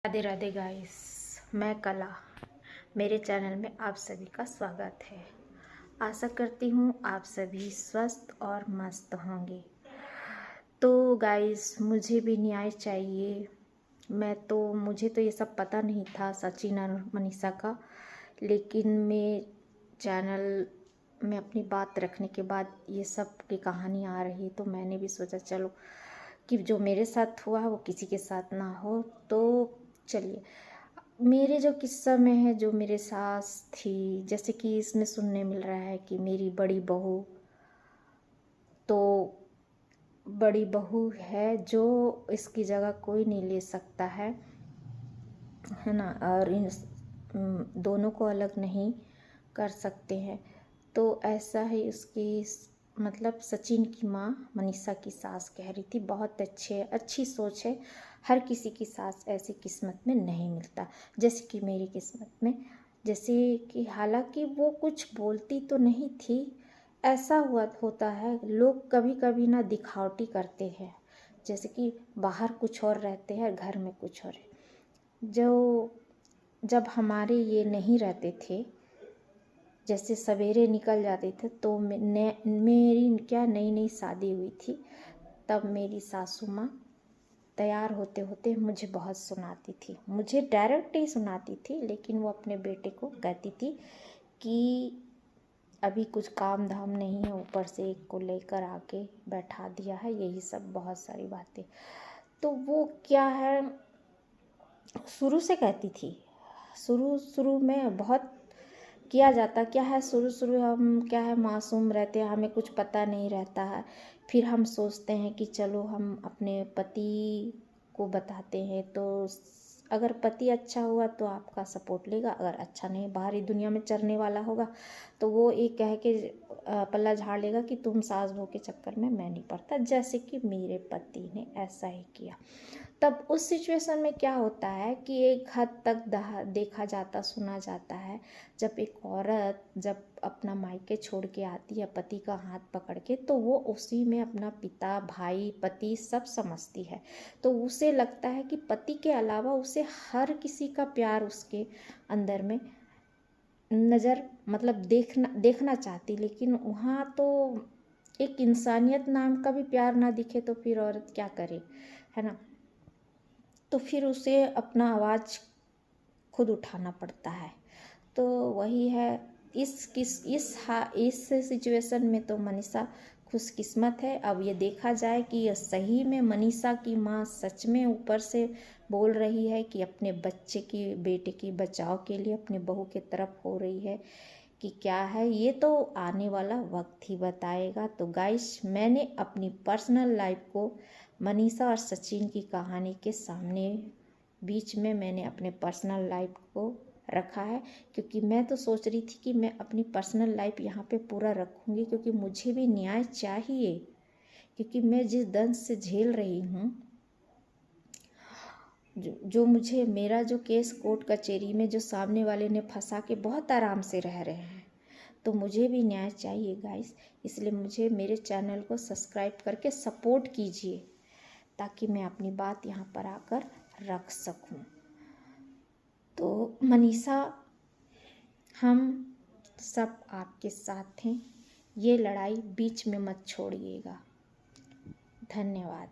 Radhe Radhe guys, मैं कला। मेरे चैनल में आप सभी का स्वागत है। आशा करती हूँ आप सभी स्वस्थ और मस्त होंगे। तो गाइस, मुझे भी न्याय चाहिए। मुझे तो ये सब पता नहीं था सचिन और मनीषा का, लेकिन मैं चैनल में अपनी बात रखने के बाद ये सब की कहानी आ रही, तो मैंने भी सोचा चलो कि जो मेरे साथ हुआ वो किसी के साथ ना हो। तो चलिए, मेरे जो किस्सा में है, जो मेरे सास थी, जैसे कि इसमें सुनने मिल रहा है कि मेरी बड़ी बहू, तो बड़ी बहू है जो इसकी जगह कोई नहीं ले सकता है ना, और इन दोनों को अलग नहीं कर सकते हैं। तो ऐसा ही उसकी मतलब सचिन की माँ मनीषा की सास कह रही थी, बहुत अच्छी सोच है, हर किसी की सास ऐसी किस्मत में नहीं मिलता जैसे कि मेरी किस्मत में। जैसे कि हालांकि वो कुछ बोलती तो नहीं थी, ऐसा होता है, लोग कभी कभी ना दिखावटी करते हैं, जैसे कि बाहर कुछ और रहते हैं, घर में कुछ और है। जब हमारे ये नहीं रहते थे, जैसे सवेरे निकल जाते थे, तो मेरी क्या नई नई शादी हुई थी, तब मेरी सासू माँ तैयार होते होते मुझे बहुत सुनाती थी। मुझे डायरेक्ट ही सुनाती थी, लेकिन वो अपने बेटे को कहती थी कि अभी कुछ काम धाम नहीं है, ऊपर से एक को लेकर आके बैठा दिया है, यही सब बहुत सारी बातें। तो वो क्या है, शुरू से कहती थी। शुरू में बहुत किया जाता क्या है, शुरू हम क्या है, मासूम रहते हैं, हमें कुछ पता नहीं रहता है। फिर हम सोचते हैं कि चलो हम अपने पति को बताते हैं, तो अगर पति अच्छा हुआ तो आपका सपोर्ट लेगा, अगर अच्छा नहीं, बाहरी दुनिया में चरने वाला होगा, तो वो एक कह के पल्ला झाड़ लेगा कि तुम सास बहू के चक्कर में मैं नहीं पड़ता, जैसे कि मेरे पति ने ऐसा ही किया। तब उस सिचुएशन में क्या होता है कि एक हद तक देखा जाता, सुना जाता है, जब एक औरत जब अपना मायके छोड़ के आती है पति का हाथ पकड़ के, तो वो उसी में अपना पिता, भाई, पति सब समझती है। तो उसे लगता है कि पति के अलावा उसे हर किसी का प्यार उसके अंदर में नज़र मतलब देखना चाहती, लेकिन वहाँ तो एक इंसानियत नाम का भी प्यार ना दिखे तो फिर औरत क्या करे, है ना। तो फिर उसे अपना आवाज़ खुद उठाना पड़ता है। तो वही है, इस सिचुएशन में तो मनीषा खुशकिस्मत है। अब ये देखा जाए कि यह सही में मनीषा की माँ सच में ऊपर से बोल रही है कि अपने बेटे की बचाव के लिए अपने बहू के तरफ हो रही है कि क्या है, ये तो आने वाला वक्त ही बताएगा। तो गाइस, मैंने अपनी पर्सनल लाइफ को मनीषा और सचिन की कहानी के सामने बीच में मैंने अपने पर्सनल लाइफ को रखा है, क्योंकि मैं तो सोच रही थी कि मैं अपनी पर्सनल लाइफ यहाँ पे पूरा रखूँगी, क्योंकि मुझे भी न्याय चाहिए, क्योंकि मैं जिस दर्द से झेल रही हूँ, जो मुझे मेरा जो केस कोर्ट कचहरी में जो सामने वाले ने फंसा के बहुत आराम से रह रहे हैं, तो मुझे भी न्याय चाहिए गाइस। इसलिए मुझे मेरे चैनल को सब्सक्राइब करके सपोर्ट कीजिए, ताकि मैं अपनी बात यहाँ पर आकर रख सकूँ। तो मनीषा, हम सब आपके साथ हैं, ये लड़ाई बीच में मत छोड़िएगा। धन्यवाद।